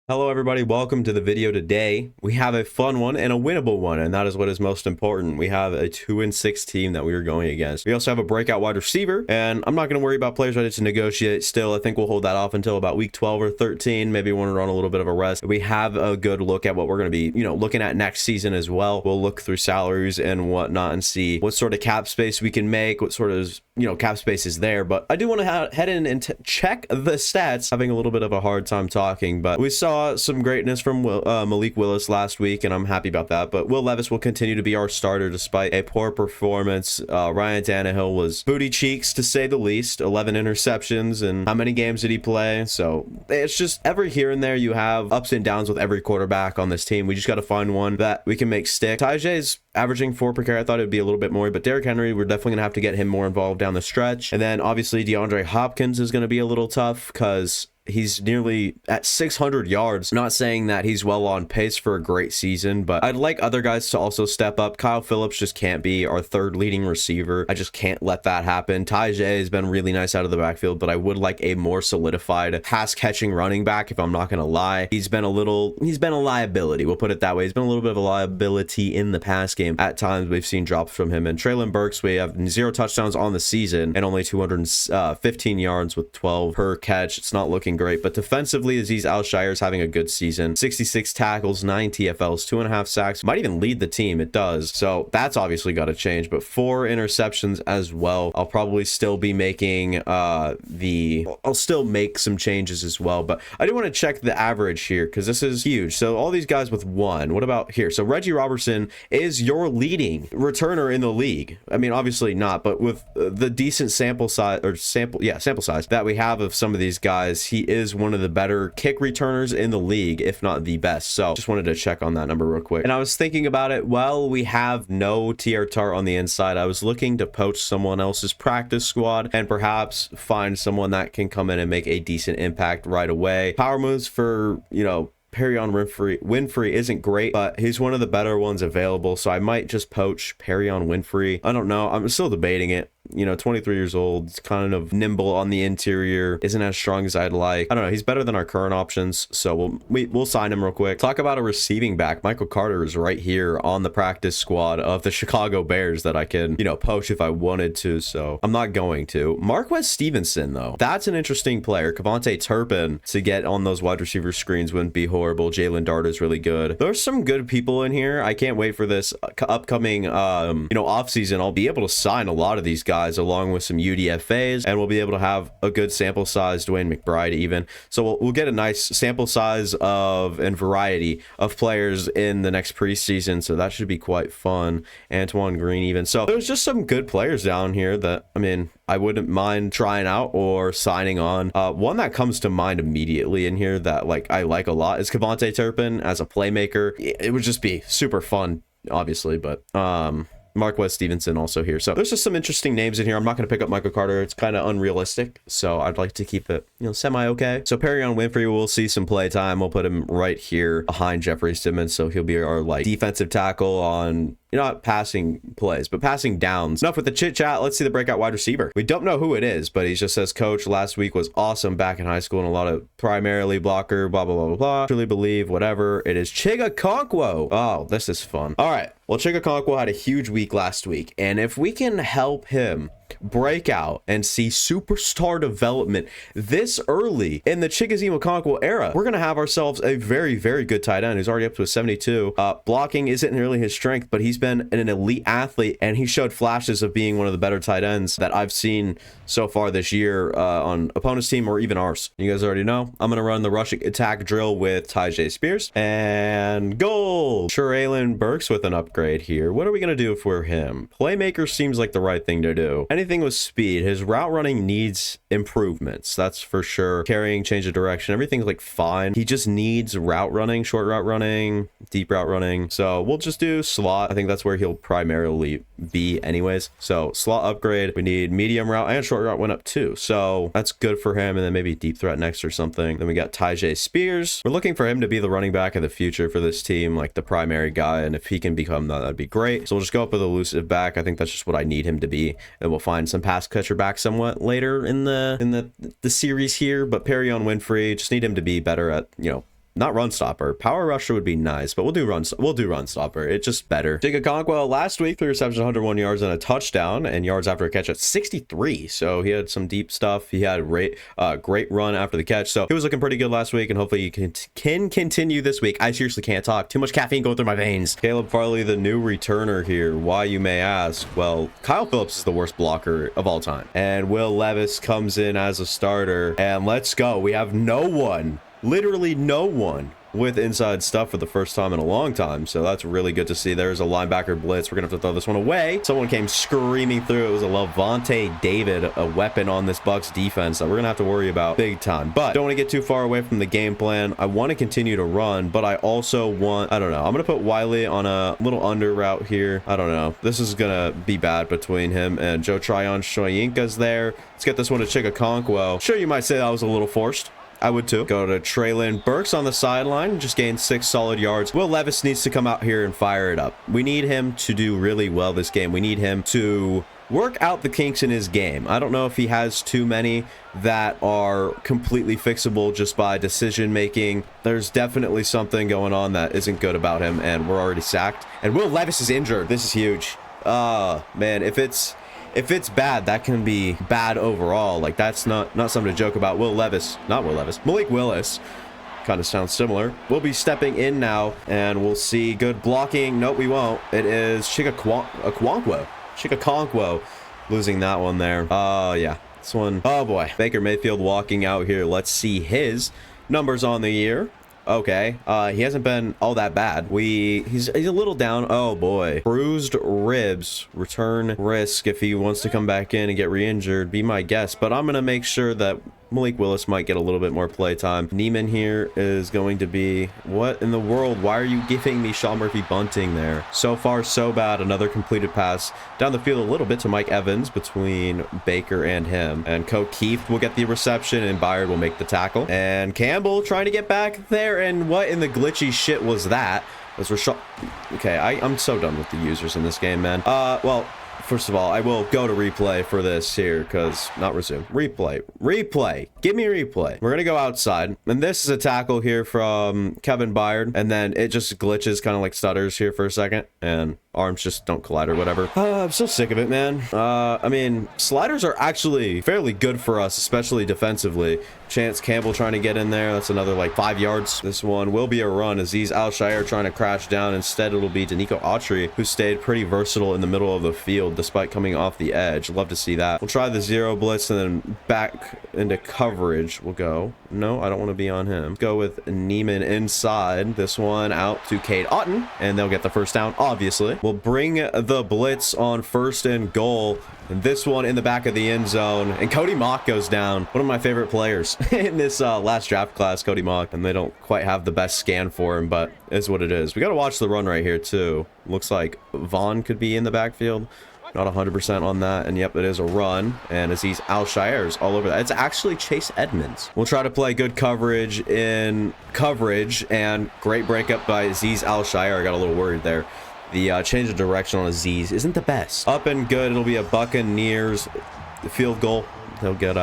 Hello everybody, welcome to the video. Today we have a fun one and a winnable one, and that is what is most important. We have a 2-6 team that we are going against. We also have a breakout wide receiver, and I'm not going to worry about players ready to negotiate still. I think we'll hold that off until about week 12 or 13. Maybe want to run a little bit of a rest. We have a good look at what we're going to be looking at next season as well. We'll look through salaries and whatnot and see what sort of cap space we can make, what sort of cap space is there. But I do want to head in and check the stats. Having a little bit of a hard time talking, but we saw some greatness from Malik Willis last week, and I'm happy about that. But Will Levis will continue to be our starter despite a poor performance. Ryan Tannehill was booty cheeks to say the least. 11 interceptions, and how many games did he play? So it's just every here and there you have ups and downs with every quarterback on this team. We just got to find one that we can make stick. Tajay's averaging 4 per carry. I thought it would be a little bit more, but Derrick Henry, we're definitely gonna have to get him more involved down the stretch. And then obviously DeAndre Hopkins is going to be a little tough because he's nearly at 600 yards. Not saying that he's well on pace for a great season, but I'd like other guys to also step up. Kyle Phillips just can't be our third leading receiver. I just can't let that happen. Tajay has been really nice out of the backfield, but I would like a more solidified pass catching running back, if I'm not going to lie. He's been a liability. We'll put it that way. He's been a little bit of a liability in the pass game. At times we've seen drops from him. And Treylon Burks, we have 0 touchdowns on the season and only 215 yards with 12 per catch. It's not looking great, but defensively, Azeez Al-Shire is having a good season. 66 tackles, 9 TFLs, 2.5 sacks. Might even lead the team. It does. So that's obviously got to change, but 4 interceptions as well. I'll probably still be making I'll still make some changes as well, but I do want to check the average here because this is huge. So all these guys with 1. What about here? So Reggie Robertson is your leading returner in the league. I mean, obviously not, but with the decent sample size that we have of some of these guys, he is one of the better kick returners in the league, if not the best. So just wanted to check on that number real quick. And I was thinking about it, well, we have no TR Tart on the inside. I was looking to poach someone else's practice squad and perhaps find someone that can come in and make a decent impact right away. Power moves for, Perion Winfrey isn't great, but he's one of the better ones available, so I might just poach Perion Winfrey. I don't know. I'm still debating it. 23 years old, it's kind of nimble on the interior, isn't as strong as I'd like. I don't know. He's better than our current options, so we'll sign him real quick. Talk about a receiving back. Michael Carter is right here on the practice squad of the Chicago Bears that I can, poach if I wanted to, so I'm not going to. Marquez Stevenson, though, that's an interesting player. Kevontae Turpin to get on those wide receiver screens wouldn't be horrible. Jalen Dart is really good. There's some good people in here. I can't wait for this upcoming, offseason. I'll be able to sign a lot of these guys along with some UDFAs, and we'll be able to have a good sample size, Dwayne McBride even. So we'll get a nice sample size and variety of players in the next preseason, so that should be quite fun. Antoine Green even. So there's just some good players down here that, I wouldn't mind trying out or signing on. One that comes to mind immediately in here that I like a lot is Kevontae Turpin as a playmaker. It would just be super fun, obviously, but Marquez Stevenson also here. So there's just some interesting names in here. I'm not going to pick up Michael Carter. It's kind of unrealistic, so I'd like to keep it, semi-okay. So Perion Winfrey, we'll see some play time. We'll put him right here behind Jeffrey Simmons, so he'll be our defensive tackle on not passing plays, but passing downs. Enough with the chit chat. Let's see the breakout wide receiver. We don't know who it is, but he just says, Coach, last week was awesome back in high school and a lot of primarily blocker, blah, blah, blah, blah, blah. Truly believe, whatever. It is Chiga Konkwo. Oh, this is fun. All right. Well, Chiga Konkwo had a huge week last week, and if we can help him break out and see superstar development this early in the Chigoziem Okonkwo era, we're going to have ourselves a very, very good tight end who's already up to a 72. Blocking isn't really his strength, but he's been an elite athlete, and he showed flashes of being one of the better tight ends that I've seen so far this year on opponent's team or even ours. You guys already know I'm going to run the rushing attack drill with Tyjae Spears and goal. Treylon Burks with an upgrade here. What are we going to do if we're him? Playmaker seems like the right thing to do. Anything with speed. His route running needs improvements, that's for sure. Carrying, change of direction, everything's fine. He just needs route running, short route running, deep route running. So we'll just do slot. I think that's where he'll primarily be anyways. So slot upgrade. We need medium route, and short route went up too, so that's good for him. And then maybe deep threat next or something. Then we got Tyjae Spears. We're looking for him to be the running back of the future for this team, the primary guy, and if he can become that, that'd be great. So we'll just go up with elusive back. I think that's just what I need him to be, and we'll find some pass catcher back somewhat later in the series here. But Perion Winfrey, just need him to be better at not run stopper. Power rusher would be nice, but we'll do run stopper. It's just better. Jacob Conquell last week, 3 receptions, 101 yards and a touchdown, and yards after a catch at 63. So he had some deep stuff. He had great run after the catch. So he was looking pretty good last week, and hopefully he can continue this week. I seriously can't talk. Too much caffeine going through my veins. Caleb Farley, the new returner here. Why, you may ask? Well, Kyle Phillips is the worst blocker of all time, and Will Levis comes in as a starter, and let's go. We have no one, literally no one, with inside stuff for the first time in a long time. So that's really good to see. There's a linebacker blitz. We're gonna have to throw this one away. Someone came screaming through. It was a Levante David, a weapon on this Bucs defense that we're gonna have to worry about big time. But don't want to get too far away from the game plan. I want to continue to run, but I also want, I don't know, I'm gonna put Wiley on a little under route here. I don't know, this is gonna be bad between him and Joe Tryon. Shoyinka's there. Let's get this one to Chika Conquell. Sure, you might say that was a little forced. I would too. Go to Traylon Burks on the sideline. Just gained 6 solid yards. Will Levis needs to come out here and fire it up. We need him to do really well this game. We need him to work out the kinks in his game. I don't know if he has too many that are completely fixable just by decision making. There's definitely something going on that isn't good about him, and we're already sacked. And Will Levis is injured. This is huge. Man, if it's bad, that can be bad overall. Like, that's not something to joke about. Malik Willis, kind of sounds similar, will be stepping in now, and we'll see good blocking. Nope, we won't. It is Chika Conquell losing that one there. Yeah, this one, oh boy. Baker Mayfield walking out here. Let's see his numbers on the year. Okay, he hasn't been all that bad. He's a little down. Oh boy, bruised ribs, return risk if he wants to come back in and get re-injured, be my guest. But I'm gonna make sure that Malik Willis might get a little bit more play time. Neiman here is going to be, what in the world? Why are you giving me Sean Murphy bunting there? So far, so bad. Another completed pass down the field a little bit to Mike Evans between Baker and him. And Keith will get the reception, and Byard will make the tackle. And Campbell trying to get back there. And what in the glitchy shit was that? Was Rashad? Okay, I'm so done with the users in this game, man. Well, first of all, I will go to replay for this here, because not resume. Replay. Give me replay. We're gonna go outside, and this is a tackle here from Kevin Byard, and then it just glitches, kind of like stutters here for a second, and arms just don't collide or whatever. I'm so sick of it, man. I mean, sliders are actually fairly good for us, especially defensively. Chance Campbell trying to get in there. That's another like 5 yards. This one will be a run. Aziz Al-Shaair trying to crash down. Instead, it'll be Danico Autry, who stayed pretty versatile in the middle of the field despite coming off the edge. Love to see that. We'll try the zero blitz and then back into coverage. We'll go. No, I don't want to be on him. Go with Neiman inside. This one out to Cade Otton, and they'll get the first down, obviously. We'll bring the blitz on 1st and goal. And this one in the back of the end zone. And Cody Mock goes down. One of my favorite players in this last draft class, Cody Mock. And they don't quite have the best scan for him, but it's what it is. We got to watch the run right here, too. Looks like Vaughn could be in the backfield. Not 100% on that. And yep, it is a run. And Aziz Al-Shaair's all over that. It's actually Chase Edmonds. We'll try to play good coverage in coverage. And great breakup by Aziz Al-Shaair. I got a little worried there. The change of direction on Aziz isn't the best. Up and good. It'll be a Buccaneers field goal. They'll get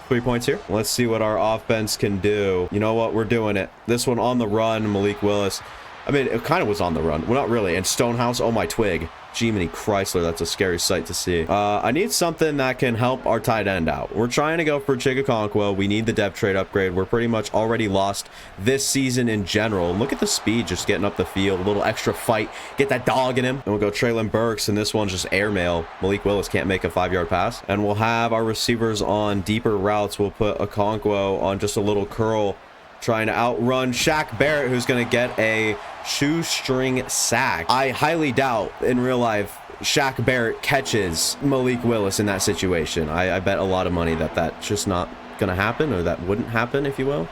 3 points here. Let's see what our offense can do. You know what? We're doing it. This one on the run, Malik Willis. I mean, it kind of was on the run. Well, not really. And Stonehouse, oh my twig. Jiminy Chrysler, that's a scary sight to see. I need something that can help our tight end out. We're trying to go for Chika Conquell. We need the depth trade upgrade. We're pretty much already lost this season in general. Look at the speed just getting up the field. A little extra fight. Get that dog in him. And we'll go Traylon Burks, and this one's just airmail. Malik Willis can't make a 5-yard pass. And we'll have our receivers on deeper routes. We'll put a Conquell on just a little curl, trying to outrun Shaq Barrett, who's going to get a shoestring sack. I highly doubt in real life Shaq Barrett catches Malik Willis in that situation. I bet a lot of money that that's just not going to happen, or that wouldn't happen, if you will.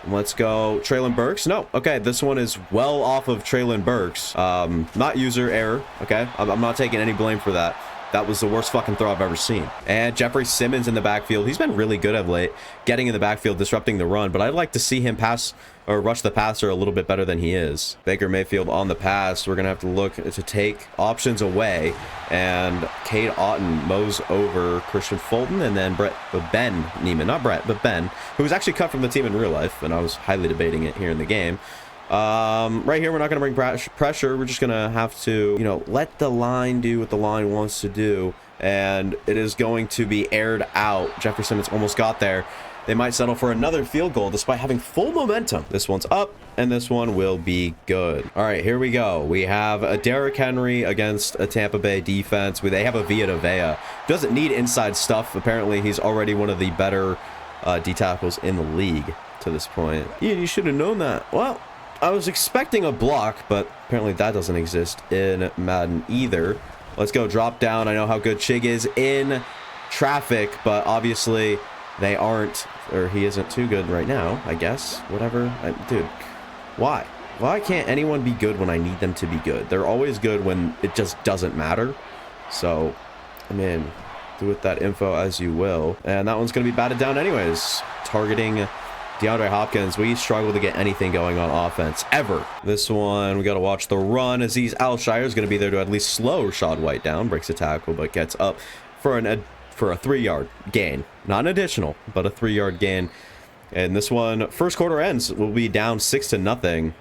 Let's go Traylon Burks. No, okay, this one is well off of Traylon Burks. Not user error, okay? I'm not taking any blame for that. That was the worst fucking throw I've ever seen. And Jeffrey Simmons in the backfield. He's been really good of late, getting in the backfield, disrupting the run. But I'd like to see him pass or rush the passer a little bit better than he is. Baker Mayfield on the pass. We're going to have to look to take options away. And Cade Otton mows over Christian Fulton. And then Ben Neiman, not Brett, but Ben, who was actually cut from the team in real life. And I was highly debating it here in the game. Right here, we're not going to bring pressure. We're just going to have to, you know, let the line do what the line wants to do. And it is going to be aired out. Jeffrey Simmons almost got there. They might settle for another field goal despite having full momentum. This one's up, and this one will be good. All right, here we go. We have a Derrick Henry against a Tampa Bay defense. They have a Vita Vea. Doesn't need inside stuff. Apparently, he's already one of the better D tackles in the league to this point. Yeah, you should have known that. Well, I was expecting a block, but apparently that doesn't exist in Madden either. Let's go drop down. I know how good Chig is in traffic, but obviously they aren't, or he isn't too good right now, I guess. Whatever. Dude, why? Why can't anyone be good when I need them to be good? They're always good when it just doesn't matter. So, I mean, do with that info as you will. And that one's going to be batted down anyways. Targeting DeAndre Hopkins. We struggle to get anything going on offense ever. This one, we got to watch the run. Aziz Al-Shire is going to be there to at least slow Rashad White down. Breaks a tackle, but gets up for a 3-yard gain. Not an additional, but a 3-yard gain. And this one, first quarter ends, will be down 6-0.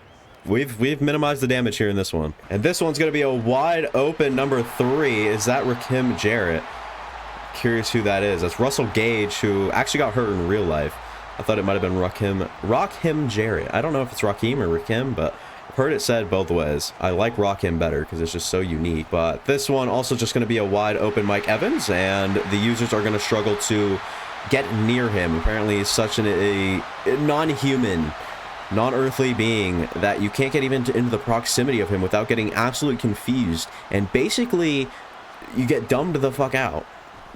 We've minimized the damage here in this one. And this one's going to be a wide open number 3. Is that Rakim Jarrett? Curious who that is. That's Russell Gage, who actually got hurt in real life. I thought it might have been Rakim Jarrett. I don't know if it's Rakim or Rakim, but I've heard it said both ways. I like Rakim better because it's just so unique. But this one also just going to be a wide open Mike Evans, and the users are going to struggle to get near him. Apparently, he's such a non-human, non-earthly being that you can't get even into the proximity of him without getting absolutely confused. And basically, you get dumbed the fuck out.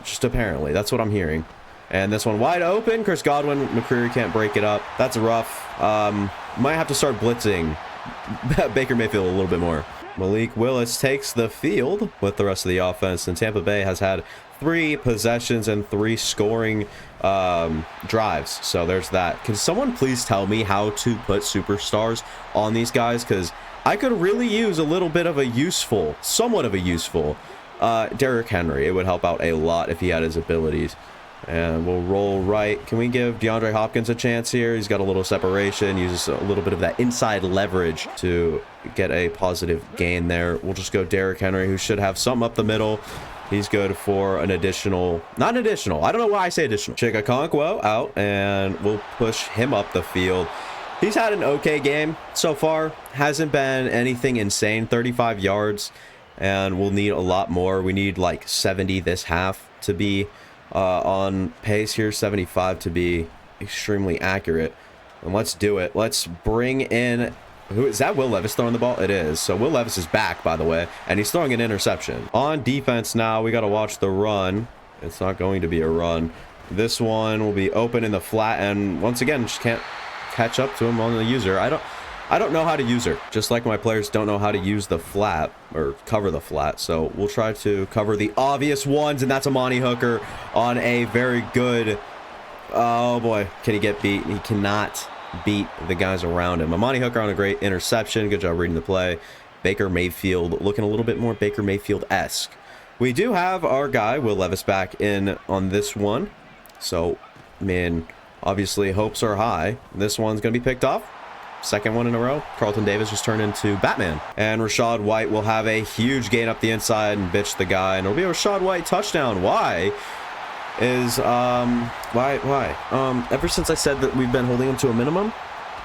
Just apparently. That's what I'm hearing. And this one wide open. Chris Godwin. McCreary can't break it up. That's rough. Might have to start blitzing Baker Mayfield a little bit more. Malik Willis takes the field with the rest of the offense. And Tampa Bay has had 3 possessions and 3 scoring drives. So there's that. Can someone please tell me how to put superstars on these guys? Because I could really use a little bit of a useful, somewhat of a useful Derrick Henry. It would help out a lot if he had his abilities. And we'll roll right. Can we give DeAndre Hopkins a chance here? He's got a little separation, uses a little bit of that inside leverage to get a positive gain there. We'll just go Derrick Henry, who should have something up the middle. He's good for an additional, not an additional. I don't know why I say additional. Chigakonkwo out, and we'll push him up the field. He's had an okay game so far. Hasn't been anything insane. 35 yards, and we'll need a lot more. We need like 70 this half to be on pace here, 75 to be extremely accurate. And let's do it. Let's bring in, who is that? Will Levis throwing the ball? It is. So Will Levis is back, by the way, and he's throwing an interception. On defense now, we got to watch the run. It's not going to be a run. This one will be open in the flat, and once again, just can't catch up to him on the user. I don't know how to use her, just like my players don't know how to use the flat or cover the flat. So we'll try to cover the obvious ones, and that's Amani Hooker on a very good, oh boy, can he get beat? He cannot beat the guys around him. Amani Hooker on a great interception. Good job reading the play. Baker Mayfield looking a little bit more Baker Mayfield-esque. We do have our guy, Will Levis, back in on this one. So, man, obviously hopes are high. This one's going to be picked off. Second one in a row. Carlton Davis just turned into Batman. And Rashad White will have a huge gain up the inside and bitch the guy. And it'll be a Rashad White touchdown. Why? Ever since I said that we've been holding them to a minimum,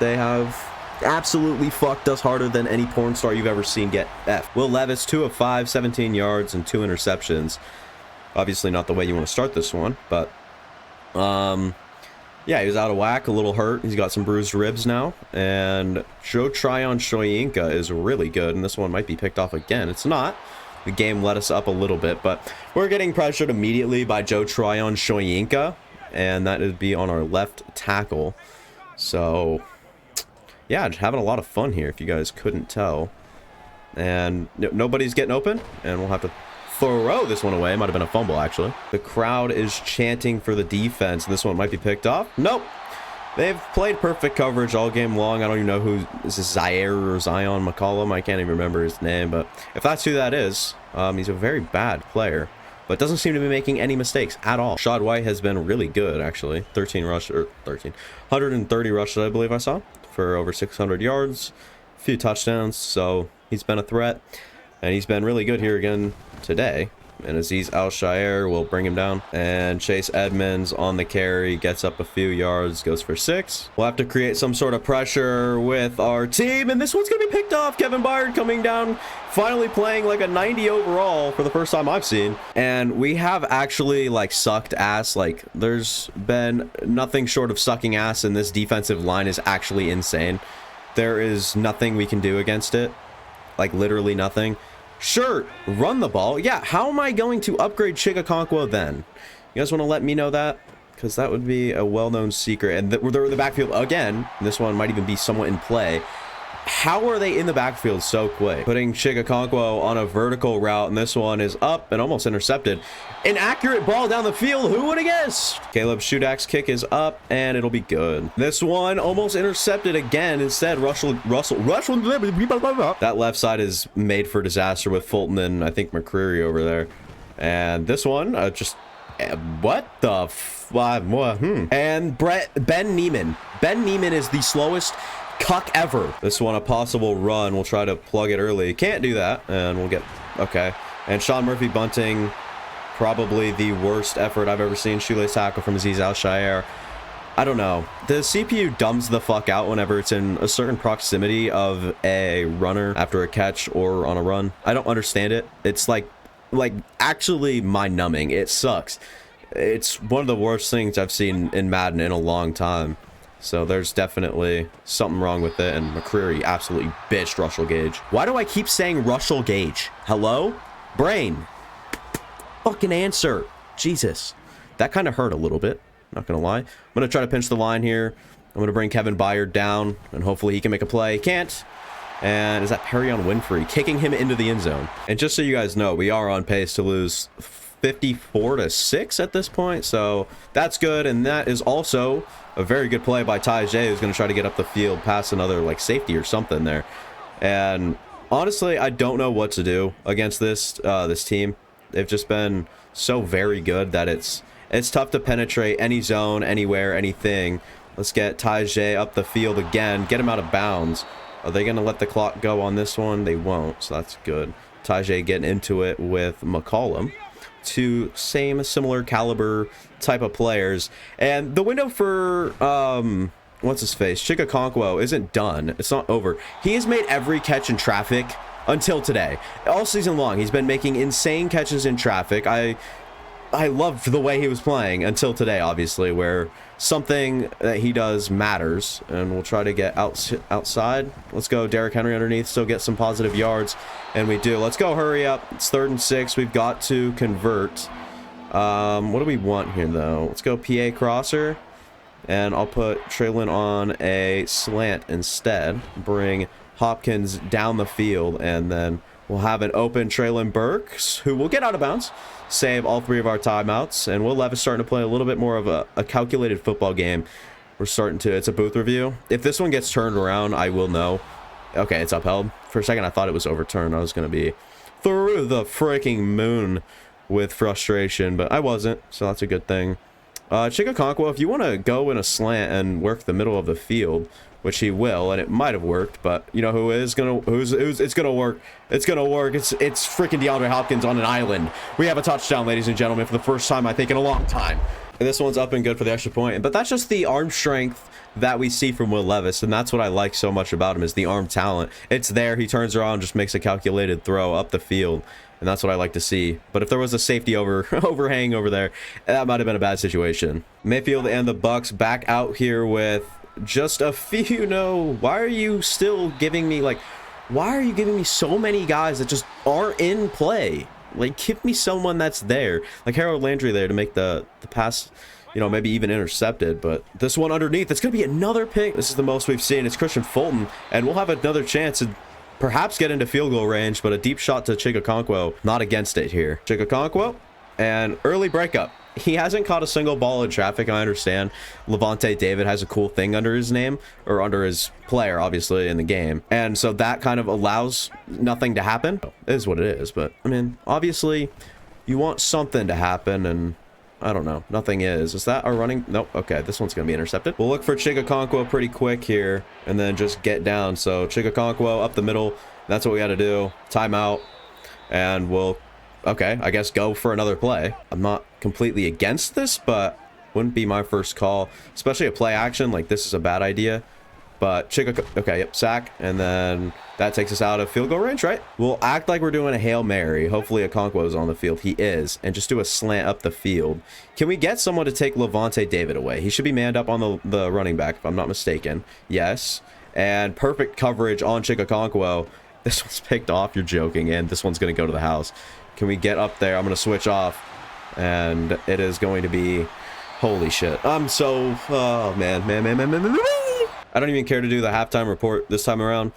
they have absolutely fucked us harder than any porn star you've ever seen get F. Will Levis, 2 of 5, 17 yards and 2 interceptions. Obviously not the way you want to start this one, but yeah, he was out of whack, a little hurt. He's got some bruised ribs now. And Joe Tryon-Shoyinka is really good, and this one might be picked off again. It's not. The game let us up a little bit, but we're getting pressured immediately by Joe Tryon-Shoyinka, and that would be on our left tackle. So, yeah, just having a lot of fun here, if you guys couldn't tell. And nobody's getting open, and we'll have to throw this one away. It might have been a fumble, actually. The crowd is chanting for the defense. This one might be picked off. Nope. They've played perfect coverage all game long. I don't even know who is this, Zaire or Zion McCollum. I can't even remember his name, but if that's who that is, he's a very bad player, but doesn't seem to be making any mistakes at all. Shad White has been really good, actually. 130 rushes, I believe I saw, for over 600 yards, a few touchdowns. So he's been a threat, and he's been really good here again today. And Azeez Al-Shaair will bring him down. And Chase Edmonds on the carry, gets up a few yards, goes for 6. We'll have to create some sort of pressure with our team. And this one's going to be picked off. Kevin Byard coming down, finally playing like a 90 overall for the first time I've seen. And we have actually like sucked ass. Like there's been nothing short of sucking ass, and this defensive line is actually insane. There is nothing we can do against it. Like literally nothing. Sure, run the ball. Yeah, how am I going to upgrade Chigakonkwo then? You guys want to let me know that? Because that would be a well-known secret. And they're in the backfield again. This one might even be somewhat in play. How are they in the backfield so quick? Putting Chigakonkwo on a vertical route, and this one is up and almost intercepted. An accurate ball down the field. Who would have guessed? Caleb Shudak's kick is up, and it'll be good. This one almost intercepted again. Instead, Russell. That left side is made for disaster with Fulton and I think McCreary over there. And this one, what the And Ben Neiman. Ben Neiman is the slowest cuck ever. This one, a possible run. We'll try to plug it early. Can't do that, and we'll get okay. And Sean Murphy bunting, probably the worst effort I've ever seen. Shoelace tackle from Azeez Al-Shaair. I don't know. The CPU dumbs the fuck out whenever it's in a certain proximity of a runner after a catch or on a run. I don't understand it. It's like actually mind-numbing. It sucks. It's one of the worst things I've seen in Madden in a long time. So there's definitely something wrong with it, and McCreary absolutely bitched Russell Gage. Why do I keep saying Russell Gage? Hello? Brain. Fucking answer. Jesus. That kind of hurt a little bit, not gonna lie. I'm gonna try to pinch the line here. I'm gonna bring Kevin Byard down, and hopefully he can make a play. Can't. And is that Perrion Winfrey kicking him into the end zone? And just so you guys know, we are on pace to lose 54-6 at this point, so that's good. And that is also a very good play by Ty J, who's going to try to get up the field past another like safety or something there. And honestly, I don't know what to do against this team. They've just been so very good that it's tough to penetrate any zone, anywhere, anything. Let's get Ty J up the field again, get him out of bounds. Are they going to let the clock go on this one? They won't, so that's good. Ty J getting into it with McCollum. Two similar caliber type of players, and the window for what's his face, Chigakonkwo, isn't done. It's not over. He has made every catch in traffic until today. All season long, he's been making insane catches in traffic. I loved the way he was playing until today, obviously, where something that he does matters. And we'll try to get outside. Let's go Derrick Henry underneath, still get some positive yards, and we do. Let's go, hurry up. It's 3rd and 6. We've got to convert. What do we want here, though? Let's go PA crosser, and I'll put Traylon on a slant instead. Bring Hopkins down the field, and then we'll have an open Traylon Burks, who will get out of bounds, save all 3 of our timeouts, and Will Levis starting to play a little bit more of a calculated football game. We're starting to, it's a booth review. If this one gets turned around, I will know. Okay, it's upheld. For a second, I thought it was overturned. I was going to be through the freaking moon with frustration, but I wasn't, so that's a good thing. Chigakonkwo, if you want to go in a slant and work the middle of the field, which he will, and it might have worked, but you know who is gonna it's gonna work. It's gonna work. It's freaking DeAndre Hopkins on an island. We have a touchdown, ladies and gentlemen, for the first time I think in a long time. And this one's up and good for the extra point. But that's just the arm strength that we see from Will Levis, and that's what I like so much about him, is the arm talent. It's there. He turns around, just makes a calculated throw up the field, and that's what I like to see. But if there was a safety overhang over there, that might have been a bad situation. Mayfield and the Bucks back out here with just a few. No, why are you still giving me why are you giving me so many guys that just aren't in play? Like, give me someone that's there, like Harold Landry there to make the pass, you know, maybe even intercepted. But this one underneath, it's gonna be another pick. This is the most we've seen. It's Christian Fulton, and we'll have another chance. And perhaps get into field goal range, but a deep shot to Chigakonkwo, not against it here. Chigakonkwo, and early breakup. He hasn't caught a single ball in traffic, I understand. Levante David has a cool thing under his name, or under his player, obviously, in the game. And so that kind of allows nothing to happen. It is what it is, but, I mean, obviously, you want something to happen, and I don't know. Nothing is. Is that our running? Nope. Okay, this one's going to be intercepted. We'll look for Chigakonkwo pretty quick here, and then just get down. So, Chigakonkwo up the middle. That's what we got to do. Timeout. And we'll, okay, I guess go for another play. I'm not completely against this, but wouldn't be my first call. Especially a play action. Like, this is a bad idea. But okay, yep, sack. And then that takes us out of field goal range, right? We'll act like we're doing a Hail Mary. Hopefully Okonkwo is on the field. He is. And just do a slant up the field. Can we get someone to take Levante David away? He should be manned up on the running back, if I'm not mistaken. Yes. And perfect coverage on Chigakonkwo. This one's picked off. You're joking. And this one's going to go to the house. Can we get up there? I'm going to switch off. And it is going to be... Holy shit. I'm so... Oh, man. I don't even care to do the halftime report this time around.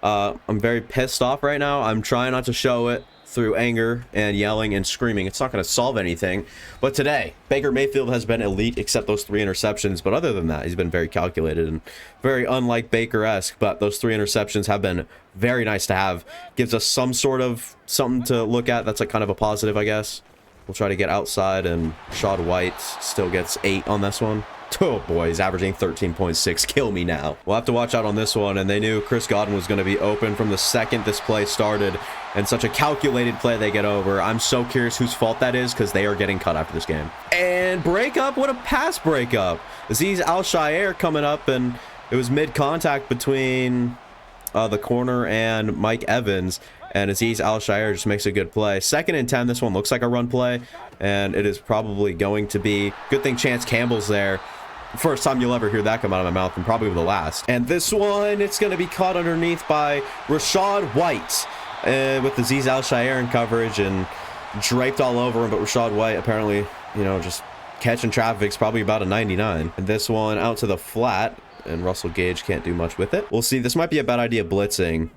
I'm very pissed off right now. I'm trying not to show it through anger and yelling and screaming. It's not going to solve anything. But today, Baker Mayfield has been elite except those 3 interceptions. But other than that, he's been very calculated and very unlike Baker-esque. But those 3 interceptions have been very nice to have. Gives us some sort of something to look at. That's like kind of a positive, I guess. We'll try to get outside, and Shad White still gets 8 on this one. Oh boy, he's averaging 13.6. Kill me now. We'll have to watch out on this one, and they knew Chris Godwin was going to be open from the second this play started, and such a calculated play they get over. I'm so curious whose fault that is, because they are getting cut after this game. And breakup, what a pass breakup. Azeez Al-Shaair coming up, and it was mid-contact between the corner and Mike Evans, and Azeez Al-Shaair just makes a good play. 2nd and 10, this one looks like a run play, and it is probably going to be. Good thing Chance Campbell's there. First time you'll ever hear that come out of my mouth, and probably the last. And this one, it's going to be caught underneath by Rachaad White with Azeez Al-Shaair in coverage and draped all over him. But Rachaad White apparently, you know, just catching traffic's probably about a 99. And this one out to the flat, and Russell Gage can't do much with it. We'll see. This might be a bad idea blitzing.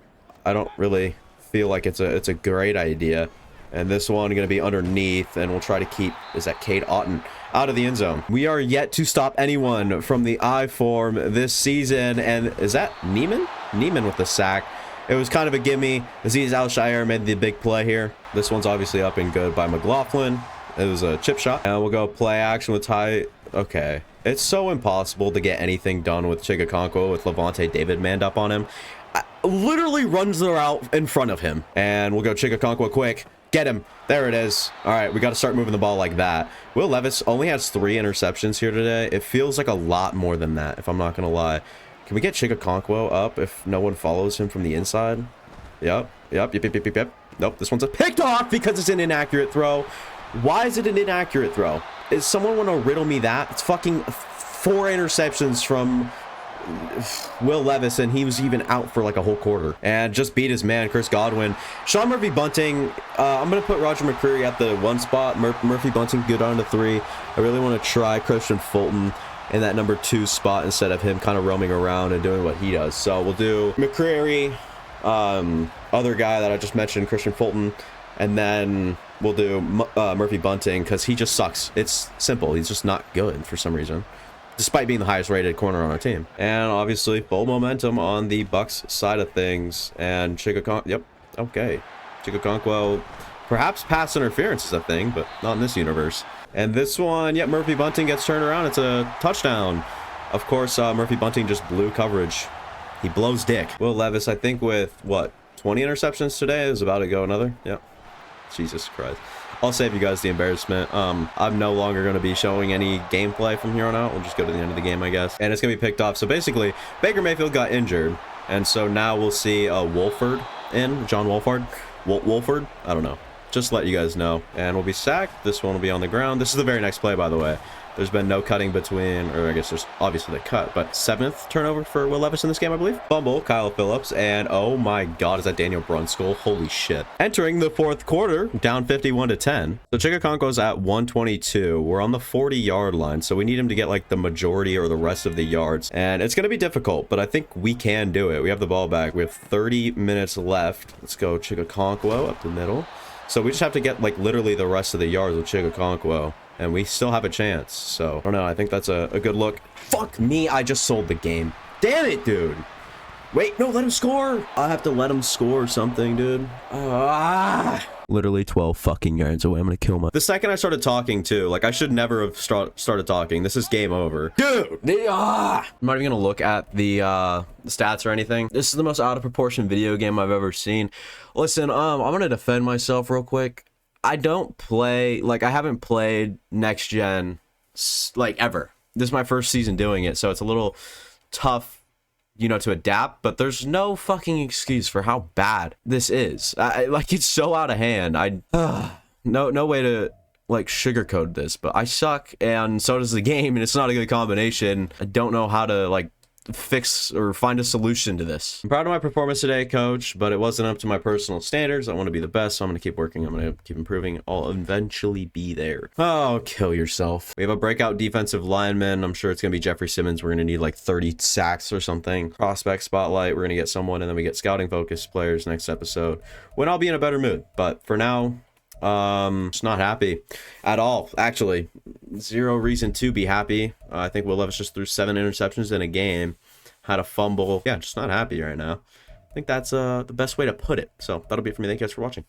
I don't really feel like it's a great idea. And this one going to be underneath, and we'll try to keep, is that Cade Otton, out of the end zone. We are yet to stop anyone from the I form this season, and is that Neiman? Neiman with the sack. It was kind of a gimme. Azeez Al-Shaair made the big play here. This one's obviously up and good by McLaughlin. It was a chip shot. And we'll go play action with Ty. Okay. It's so impossible to get anything done with Chigakonkwo with Levante David manned up on him. Literally runs the route in front of him. And we'll go Chigakonkwo quick. Get him. There it is. All right, we got to start moving the ball like that. Will Levis only has 3 interceptions here today. It feels like a lot more than that, if I'm not going to lie. Can we get Chigakonkwo up if no one follows him from the inside? Yep. Nope, this one's a picked off because it's an inaccurate throw. Why is it an inaccurate throw? Is someone want to riddle me that? It's fucking 4 interceptions from Will Levis, and he was even out for like a whole quarter and just beat his man Chris Godwin. Sean Murphy Bunting, I'm gonna put Roger McCreary at the 1 spot. Murphy Bunting go down to 3. I really want to try Christian Fulton in that number 2 spot instead of him kind of roaming around and doing what he does. So we'll do McCreary, other guy that I just mentioned, Christian Fulton, and then we'll do Murphy Bunting because he just sucks. It's simple. He's just not good for some reason, despite being the highest rated corner on our team. And obviously full momentum on the Bucks side of things. And Chigakonkwo, yep, okay. Chigakonkwo, perhaps pass interference is a thing, but not in this universe. And this one, yep, Murphy Bunting gets turned around. It's a touchdown. Of course, Murphy Bunting just blew coverage. He blows dick. Will Levis, I think with, what, 20 interceptions today, is about to go another. Yep. Jesus Christ. I'll save you guys the embarrassment. I'm no longer going to be showing any gameplay from here on out. We'll just go to the end of the game, I guess. And it's going to be picked off. So basically, Baker Mayfield got injured. And so now we'll see Wolford in. John Wolford. Wolford? I don't know. Just let you guys know. And we'll be sacked. This one will be on the ground. This is the very next play, by the way. There's been no cutting between, or I guess there's obviously the cut, but 7th turnover for Will Levis in this game, I believe. Fumble, Kyle Phillips, and oh my God, is that Daniel Brunskill? Holy shit. Entering the 4th quarter, down 51-10. So Chigakonko's at 122. We're on the 40-yard line, so we need him to get like the majority or the rest of the yards, and it's going to be difficult, but I think we can do it. We have the ball back. We have 30 minutes left. Let's go Chigakonko up the middle. So we just have to get like literally the rest of the yards with Chigakonko, and we still have a chance. So I don't know. I think that's a good look. Fuck me. I just sold the game. Damn it, dude. Wait, no, let him score. I have to let him score something, dude. Literally 12 fucking yards away. I'm gonna kill my... The second I started talking, too, like, I should never have started talking. This is game over. Dude! I'm not even gonna look at the stats or anything. This is the most out of proportion video game I've ever seen. Listen, I'm gonna defend myself real quick. I don't play... Like, I haven't played next gen, like, ever. This is my first season doing it, so it's a little tough, you know, to adapt, but there's no fucking excuse for how bad this is. Like, it's so out of hand. No way to like sugarcoat this, but I suck, and so does the game, and it's not a good combination. I don't know how to like fix or find a solution to this. I'm proud of my performance today, coach, but it wasn't up to my personal standards. I want to be the best, so I'm going to keep working. I'm going to keep improving. I'll eventually be there. Oh, kill yourself. We have a breakout defensive lineman. I'm sure it's going to be Jeffrey Simmons. We're going to need like 30 sacks or something. Prospect spotlight. We're going to get someone, and then we get scouting focused players next episode when I'll be in a better mood. But for now, just not happy at all. Actually, zero reason to be happy. I think Will Levis just threw 7 interceptions in a game, had a fumble. Yeah, just not happy right now. I think that's the best way to put it. So that'll be it for me. Thank you guys for watching.